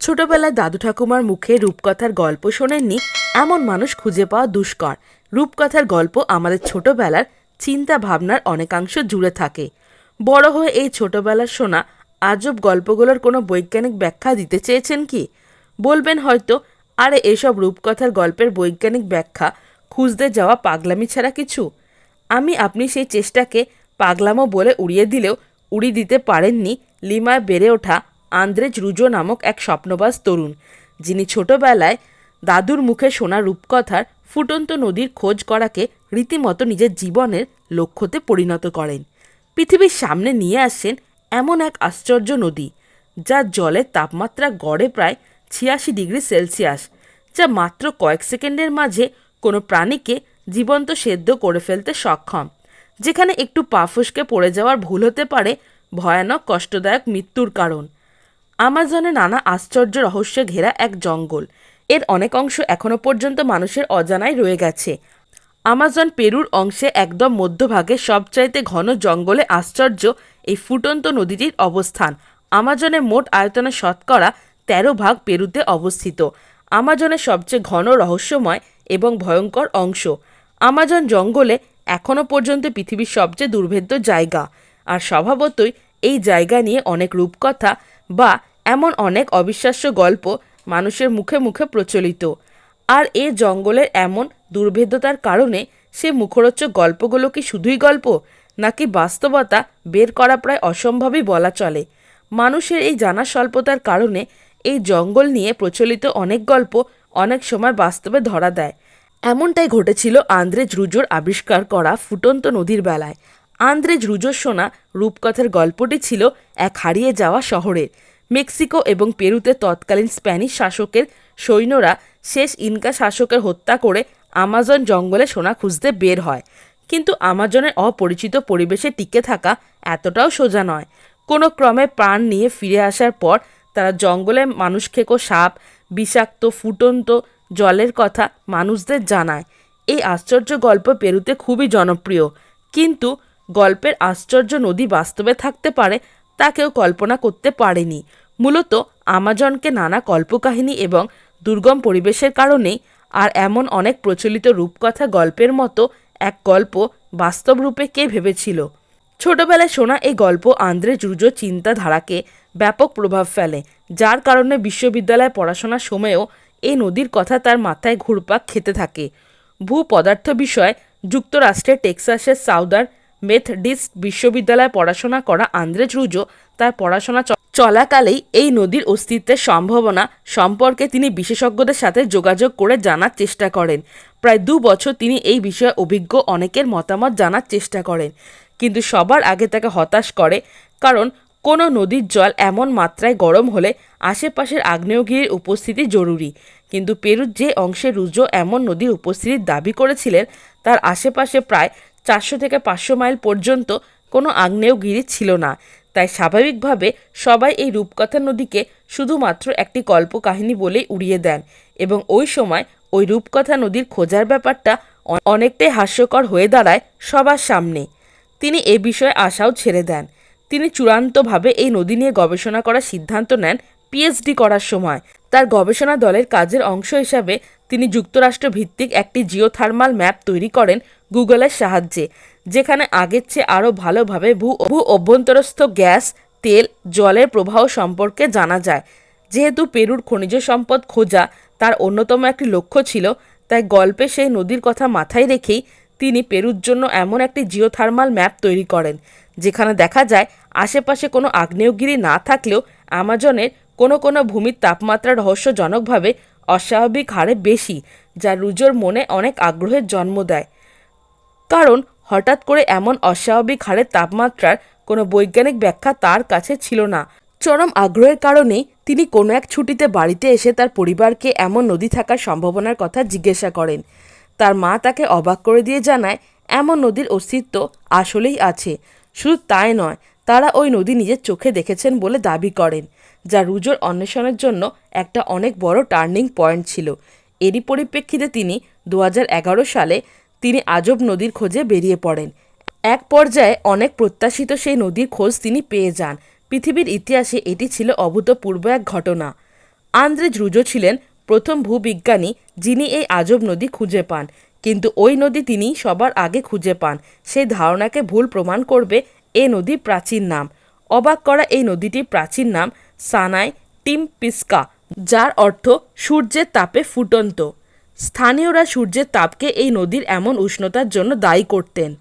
ছোটবেলায় দাদু ঠাকুমার মুখে রূপকথার গল্প শোনেননি এমন মানুষ খুঁজে পাওয়া দুষ্কর। রূপকথার গল্প আমাদের ছোটবেলার চিন্তা ভাবনার অনেকাংশ জুড়ে থাকে। বড় হয়ে এই ছোটবেলার শোনা আজব গল্পগুলোর কোনো বৈজ্ঞানিক ব্যাখ্যা দিতে চেয়েছেন কি? বলবেন হয়তো, আরে এসব রূপকথার গল্পের বৈজ্ঞানিক ব্যাখ্যা খুঁজতে যাওয়া পাগলামি ছাড়া কিছু। আপনি সেই চেষ্টাকে পাগলামো বলে উড়িয়ে দিলেও উড়িয়ে দিতে পারেননি লিমায় বেড়ে ওঠা আন্দ্রেজ রুজো নামক এক স্বপ্নবাজ তরুণ, যিনি ছোটবেলায় দাদুর মুখে শোনা রূপকথার ফুটন্ত নদীর খোঁজ করাকে রীতিমতো নিজের জীবনের লক্ষ্যতে পরিণত করেন। পৃথিবীর সামনে নিয়ে আসেন এমন এক আশ্চর্য নদী, যার জলের তাপমাত্রা গড়ে প্রায় ৮৬ ডিগ্রি সেলসিয়াস, যা মাত্র কয়েক সেকেন্ডের মাঝে কোনো প্রাণীকে জীবন্ত সেদ্ধ করে ফেলতে সক্ষম। যেখানে একটু পা ফসকে পড়ে যাওয়ার ভুল হতে পারে ভয়ানক কষ্টদায়ক মৃত্যুর কারণ। আমাজনে নানা আশ্চর্য রহস্যে ঘেরা এক জঙ্গল। এর অনেক অংশ এখনও পর্যন্ত মানুষের অজানায় রয়ে গেছে। আমাজন পেরুর অংশে একদম মধ্যভাগে সবচাইতে ঘন জঙ্গলে আশ্চর্য এই ফুটন্ত নদীটির অবস্থান। আমাজনের মোট আয়তনের শতকরা ১৩ ভাগ পেরুতে অবস্থিত। আমাজনের সবচেয়ে ঘন, রহস্যময় এবং ভয়ঙ্কর অংশ। আমাজন জঙ্গলে এখনও পর্যন্ত পৃথিবীর সবচেয়ে দুর্ভেদ্য জায়গা, আর স্বভাবতই এই জায়গা নিয়ে অনেক রূপকথা বা এমন অনেক অবিশ্বাস্য গল্প মানুষের মুখে মুখে প্রচলিত। আর এ জঙ্গলের এমন দুর্ভেদ্যতার কারণে সে মুখরোচক গল্পগুলো কি শুধুই গল্প, নাকি বাস্তবতা বের করা প্রায় অসম্ভবই বলা চলে। মানুষের এই জানা স্বল্পতার কারণে এই জঙ্গল নিয়ে প্রচলিত অনেক গল্প অনেক সময় বাস্তবে ধরা দেয়। এমনটাই ঘটেছিল আন্দ্রেজ রুজোর আবিষ্কার করা ফুটন্ত নদীর বেলায়। আন্দ্রেজ রুজোর শোনা রূপকথার গল্পটি ছিল এক হারিয়ে যাওয়া শহরের। মেক্সিকো এবং পেরুতে তৎকালীন স্প্যানিশ শাসকের সৈন্যরা শেষ ইনকা শাসকের হত্যা করে আমাজন জঙ্গলে সোনা খুঁজতে বের হয়। কিন্তু আমাজনের অপরিচিত পরিবেশে টিকে থাকা এতটাও সোজা নয়। কোনো ক্রমে প্রাণ নিয়ে ফিরে আসার পর তারা জঙ্গলে মানুষ খেকো সাপ, বিষাক্ত ফুটন্ত জলের কথা মানুষদের জানায়। এই আশ্চর্য গল্প পেরুতে খুবই জনপ্রিয়, কিন্তু গল্পের আশ্চর্য নদী বাস্তবে থাকতে পারে তা কেউ কল্পনা করতে পারেনি। মূলত আমাজনকে নানা কল্পকাহিনী এবং দুর্গম পরিবেশের কারণেই আর এমন অনেক প্রচলিত রূপকথা গল্পের মতো এক গল্প বাস্তব রূপে কে ভেবেছিল? ছোটবেলায় শোনা এই গল্প আন্দ্রেজ রুজোর চিন্তাধারাকে ব্যাপক প্রভাব ফেলে, যার কারণে বিশ্ববিদ্যালয়ে পড়াশোনার সময়েও এই নদীর কথা তার মাথায় ঘুরপাক খেতে থাকে। ভূপদার্থ বিষয়ে যুক্তরাষ্ট্রের টেক্সাসের সাউদার্ন মেথডিস্ট বিশ্ববিদ্যালয়ে পড়াশোনা করা আন্দ্রেজ রুজো তার পড়াশোনা চলাকালেই এই নদীর অস্তিত্বের সম্ভাবনা সম্পর্কে তিনি বিশেষজ্ঞদের সাথে যোগাযোগ করে জানার চেষ্টা করেন। প্রায় ২ বছর তিনি এই বিষয়ে অভিজ্ঞ অনেকের মতামত জানার চেষ্টা করেন, কিন্তু সবার আগে তাকে হতাশ করে, কারণ কোনো নদীর জল এমন মাত্রায় গরম হলে আশেপাশের আগ্নেয়গিরির উপস্থিতি জরুরি। কিন্তু পেরুর যে অংশে রুজো এমন নদীর উপস্থিতির দাবি করেছিলেন তার আশেপাশে প্রায় ৪০০ থেকে ৫০০ মাইল পর্যন্ত কোনো আগ্নেয়গিরি ছিল না। তাই স্বাভাবিকভাবে সবাই এই রূপকথা নদীকে শুধুমাত্র একটি কল্পকাহিনী বলেই উড়িয়ে দেন, এবং ওই সময় ওই রূপকথা নদীর খোঁজার ব্যাপারটা অনেকটাই হাস্যকর হয়ে দাঁড়ায় সবার সামনে। তিনি এ বিষয়ে আশাও ছেড়ে দেন। তিনি চূড়ান্তভাবে এই নদী নিয়ে গবেষণা করার সিদ্ধান্ত নেন পিএইচডি করার সময়। তার গবেষণা দলের কাজের অংশ হিসাবে তিনি যুক্তরাষ্ট্র ভিত্তিক একটি জিওথার্মাল ম্যাপ তৈরি করেন গুগলের সাহায্যে, যেখানে আগের চেয়ে আরও ভালোভাবে ভূ অভ্যন্তরস্থ গ্যাস, তেল, জলের প্রবাহ সম্পর্কে জানা যায়। যেহেতু পেরুর খনিজ সম্পদ খোঁজা তার অন্যতম একটি লক্ষ্য ছিল, তাই গল্পে সেই নদীর কথা মাথায় রেখেই তিনি পেরুর জন্য এমন একটি জিওথার্মাল ম্যাপ তৈরি করেন, যেখানে দেখা যায় আশেপাশে কোনো আগ্নেয়গিরি না থাকলেও আমাজনের কোনো কোনো ভূমির তাপমাত্রা রহস্যজনকভাবে অস্বাভাবিক হারে বেশি, যা রুজোর মনে অনেক আগ্রহের জন্ম দেয়। কারণ হঠাৎ করে এমন অস্বাভাবিক হারের তাপমাত্রার কোনো বৈজ্ঞানিক ব্যাখ্যা তার কাছে ছিল না। চরম আগ্রহের কারণেই তিনি কোনো এক ছুটিতে বাড়িতে এসে তার পরিবারকে এমন নদী থাকার সম্ভাবনার কথা জিজ্ঞাসা করেন। তার মা তাকে অবাক করে দিয়ে জানায় এমন নদীর অস্তিত্ব আসলেই আছে। শুধু তাই নয়, তারা ওই নদী নিজের চোখে দেখেছেন বলে দাবি করেন, যা রুজোর অন্বেষণের জন্য একটা অনেক বড় টার্নিং পয়েন্ট ছিল। এরই পরিপ্রেক্ষিতে তিনি ২০১১ সালে তিনি আজব নদীর খোঁজে বেরিয়ে পড়েন। এক পর্যায়ে অনেক প্রত্যাশিত সেই নদীর খোঁজ তিনি পেয়ে যান। পৃথিবীর ইতিহাসে এটি ছিল অভূতপূর্ব এক ঘটনা। আন্দ্রে রুজো ছিলেন প্রথম ভূবিজ্ঞানী যিনি এই আজব নদী খুঁজে পান, কিন্তু ওই নদী তিনি সবার আগে খুঁজে পান। সেই ধারণাকে ভুল প্রমাণ করবে এই নদীর প্রাচীন নাম। অবাক করা এই নদীটির প্রাচীন নাম সানাই টিমপিস্কা, যার অর্থ সূর্যের তাপে ফুটন্ত। স্থানীয়রা সূর্যের তাপকে এই নদীর এমন উষ্ণতার জন্য দায়ী করতেন।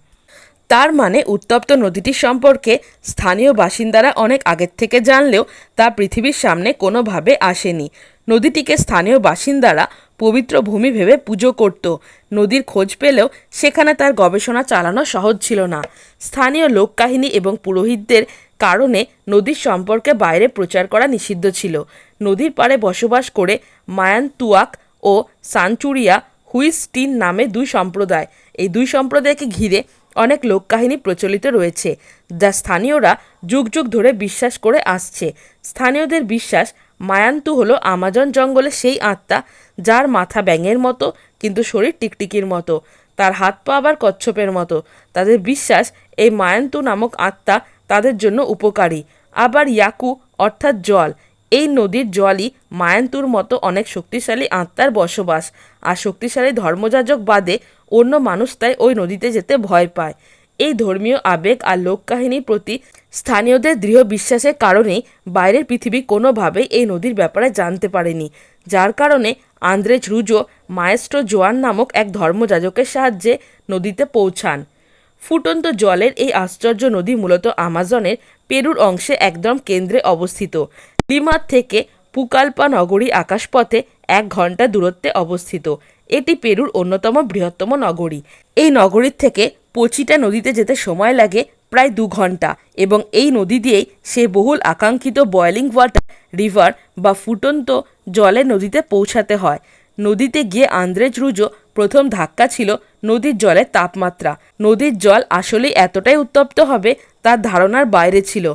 তার মানে উত্তপ্ত নদীটির সম্পর্কে স্থানীয় বাসিন্দারা অনেক আগের থেকে জানলেও তা পৃথিবীর সামনে কোনোভাবে আসেনি। নদীটিকে স্থানীয় বাসিন্দারা পবিত্র ভূমি ভেবে পুজো করত। নদীর খোঁজ পেলেও সেখানে তার গবেষণা চালানো সহজ ছিল না। স্থানীয় লোককাহিনী এবং পুরোহিতদের কারণে নদীর সম্পর্কে বাইরে প্রচার করা নিষিদ্ধ ছিল। নদীর পাড়ে বসবাস করে মায়ান্তুয়াক ও সানচুরিয়া হুইস্টিন নামে দুই সম্প্রদায়। এই দুই সম্প্রদায়কে ঘিরে অনেক লোককাহিনী প্রচলিত রয়েছে, যা স্থানীয়রা যুগ যুগ ধরে বিশ্বাস করে আসছে। স্থানীয়দের বিশ্বাস মায়ান্তু হলো আমাজন জঙ্গলের সেই আত্মা যার মাথা ব্যাঙের মতো কিন্তু শরীর টিকটিকির মতো, তার হাত পা আবার কচ্ছপের মতো। তাদের বিশ্বাস এই মায়ান্তু নামক আত্মা তাদের জন্য উপকারী। আবার ইয়াকু অর্থাৎ জল, এই নদীর জলই মায়ান্তুর মতো অনেক শক্তিশালী আত্মার বসবাস। আর শক্তিশালী ধর্মযাজক বাদে অন্য মানুষ তাই ওই নদীতে যেতে ভয় পায়। এই ধর্মীয় আবেগ আর লোককাহিনীর প্রতি স্থানীয়দের দৃঢ় বিশ্বাসের কারণেই বাইরের পৃথিবী কোনোভাবেই এই নদীর ব্যাপারে জানতে পারেনি, যার কারণে আন্দ্রেজ রুজো মায়েস্ট্রো জোয়ান নামক এক ধর্মযাজকের সাহায্যে নদীতে পৌঁছান। ফুটন্ত জলের এই আশ্চর্য নদী মূলত আমাজনের পেরুর অংশে একদম কেন্দ্রে অবস্থিত। লিমার থেকে পুকালপা নগরী আকাশপথে 1 ঘন্টা দূরত্বে অবস্থিত। এটি পেরুর অন্যতম বৃহত্তম নগরী। এই নগরীর থেকে পচিটা নদীতে যেতে সময় লাগে প্রায় 2 ঘন্টা এবং এই নদী দিয়েই সেই বহুল আকাঙ্ক্ষিত বয়েলিং ওয়াটার রিভার বা ফুটন্ত জলের নদীতে পৌঁছাতে হয়। নদীতে গিয়ে আন্দ্রেজ রুজো প্রথম ধাক্কা ছিল নদীর জলের তাপমাত্রা। নদীর জল আসলেই এতটাই উত্তপ্ত হবে তার ধারণার বাইরে ছিল।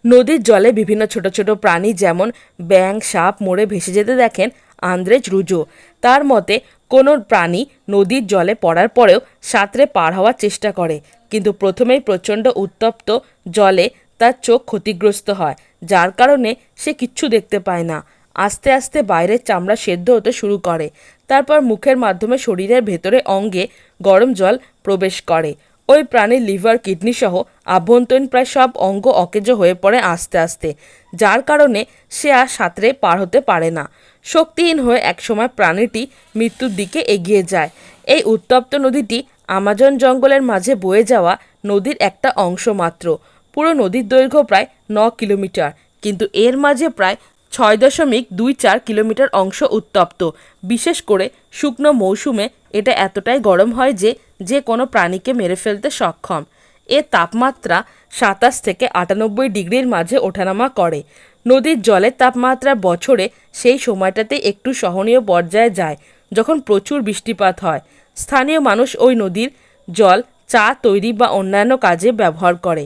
নদীর জলে বিভিন্ন ছোট ছোট প্রাণী যেমন ব্যাঙ, সাপ মরে ভেসে যেতে দেখেন আন্দ্রেজ রুজো। তার মতে কোনো প্রাণী নদীর জলে পড়ার পরেও সাঁতরে পার হওয়ার চেষ্টা করে, কিন্তু প্রথমেই প্রচণ্ড উত্তপ্ত জলে তার চোখ ক্ষতিগ্রস্ত হয়, যার কারণে সে কিচ্ছু দেখতে পায় না। আস্তে আস্তে বাইরের চামড়া সেদ্ধ হতে শুরু করে, তারপর মুখের মাধ্যমে শরীরের ভেতরে অঙ্গে গরম জল প্রবেশ করে। ওই প্রাণীর লিভার, কিডনি সহ আভ্যন্তরীণ প্রায় সব অঙ্গ অকেজো হয়ে পড়ে আস্তে আস্তে, যার কারণে সে আর সাঁতরে পার হতে পারে না। শক্তিহীন হয়ে একসময় প্রাণীটি মৃত্যুর দিকে এগিয়ে যায়। এই উত্তপ্ত নদীটি আমাজন জঙ্গলের মাঝে বয়ে যাওয়া নদীর একটা অংশ মাত্র। পুরো নদীর দৈর্ঘ্য প্রায় 9 কিলোমিটার, কিন্তু এর মাঝে প্রায় 6.24 কিলোমিটার অংশ উত্তপ্ত। বিশেষ করে শুকনো মৌসুমে এটা এতটাই গরম হয় যে যে কোনো প্রাণীকে মেরে ফেলতে সক্ষম। এর তাপমাত্রা 27 থেকে 98 ডিগ্রির মাঝে ওঠানামা করে। নদীর জলের তাপমাত্রা বছরে সেই সময়টাতে একটু সহনীয় পর্যায়ে যায় যখন প্রচুর বৃষ্টিপাত হয়। স্থানীয় মানুষ ওই নদীর জল চা তৈরি বা অন্যান্য কাজে ব্যবহার করে।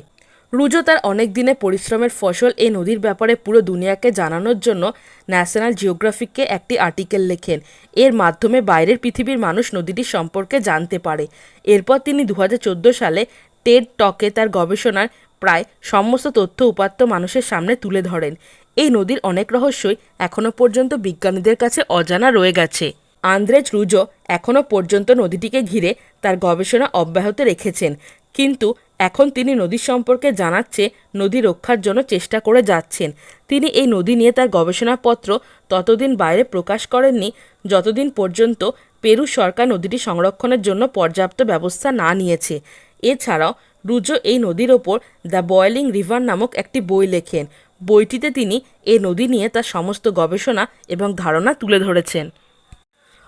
রুজো তার অনেক দিনের পরিশ্রমের ফসল এই নদীর ব্যাপারে পুরো দুনিয়াকে জানানোর জন্য ন্যাশনাল জিওগ্রাফিককে একটি আর্টিকেল লেখেন। এর মাধ্যমে বাইরের পৃথিবীর মানুষ নদীটির সম্পর্কে জানতে পারে। এরপর তিনি 2014 সালে টেড টকে তার গবেষণার প্রায় সমস্ত তথ্য উপাত্ত মানুষের সামনে তুলে ধরেন। এই নদীর অনেক রহস্যই এখনও পর্যন্ত বিজ্ঞানীদের কাছে অজানা রয়ে গেছে। আন্দ্রেজ রুজো এখনও পর্যন্ত নদীটিকে ঘিরে তার গবেষণা অব্যাহত রেখেছেন, কিন্তু এখন তিনি নদী সম্পর্কে জানার চেয়ে নদী রক্ষার জন্য চেষ্টা করে যাচ্ছেন। তিনি এই নদী নিয়ে তার গবেষণাপত্র ততদিন বাইরে প্রকাশ করেননি যতদিন পর্যন্ত পেরু সরকার নদীটি সংরক্ষণের জন্য পর্যাপ্ত ব্যবস্থা না নিয়েছে। এছাড়াও রুজো এই নদীর ওপর দ্য বয়েলিং রিভার নামক একটি বই লেখেন। বইটিতে তিনি এই নদী নিয়ে তার সমস্ত গবেষণা এবং ধারণা তুলে ধরেছেন।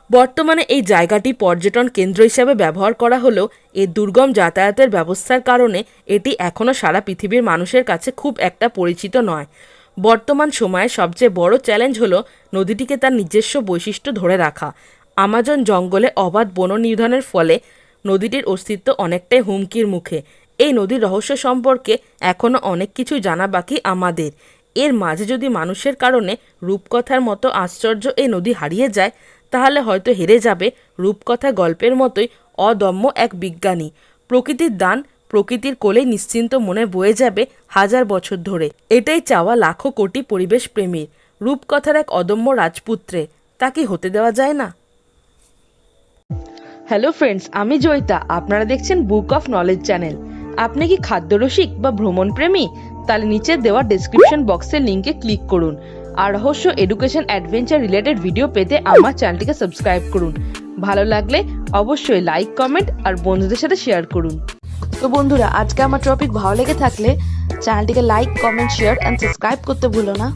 বর্তমানে এই জায়গাটি পর্যটন কেন্দ্র হিসাবে ব্যবহার করা হলেও এর দুর্গম যাতায়াতের ব্যবস্থার কারণে এটি এখনও সারা পৃথিবীর মানুষের কাছে খুব একটা পরিচিত নয়। বর্তমান সময়ে সবচেয়ে বড় চ্যালেঞ্জ হলো নদীটিকে তার নিজস্ব বৈশিষ্ট্য ধরে রাখা। আমাজন জঙ্গলে অবাধ বননিধনের ফলে নদীটির অস্তিত্ব অনেকটাই হুমকির মুখে। এই নদীর রহস্য সম্পর্কে এখনও অনেক কিছু জানা বাকি আমাদের। এর মাঝে যদি মানুষের কারণে রূপকথার মতো আশ্চর্য এই নদী হারিয়ে যায়, তাহলে হয়তো হেরে যাবে রূপকথা গল্পের মতোই অদম্য এক বিজ্ঞানী। প্রকৃতির দান প্রকৃতির কোলে নিশ্চিন্ত মনে বয়ে যাবে 1000 বছর ধরে। এটাই চাওয়া লাখো কোটি পরিবেশ প্রেমীর। রূপকথার এক অদম্য রাজপুত্রে, তা কি হতে দেওয়া যায় না? হ্যালো ফ্রেন্ডস, আমি জয়িতা। আপনারা দেখছেন বুক অফ নলেজ চ্যানেল। আপনি কি খাদ্যরসিক বা ভ্রমণ প্রেমী? তাহলে নিচে দেওয়া ডেসক্রিপশন বক্সের লিঙ্কে ক্লিক করুন আর রহস্য, এডুকেশন, অ্যাডভেঞ্চার রিলেটেড ভিডিও পেতে আমার চ্যানেলটিকে সাবস্ক্রাইব করুন। ভালো লাগলে অবশ্যই লাইক, কমেন্ট আর বন্ধুদের সাথে শেয়ার করুন। তো বন্ধুরা, আজকে আমার টপিক ভালো লেগে থাকলে চ্যানেলটিকে like, comment, share and subscribe করতে ভুলো না।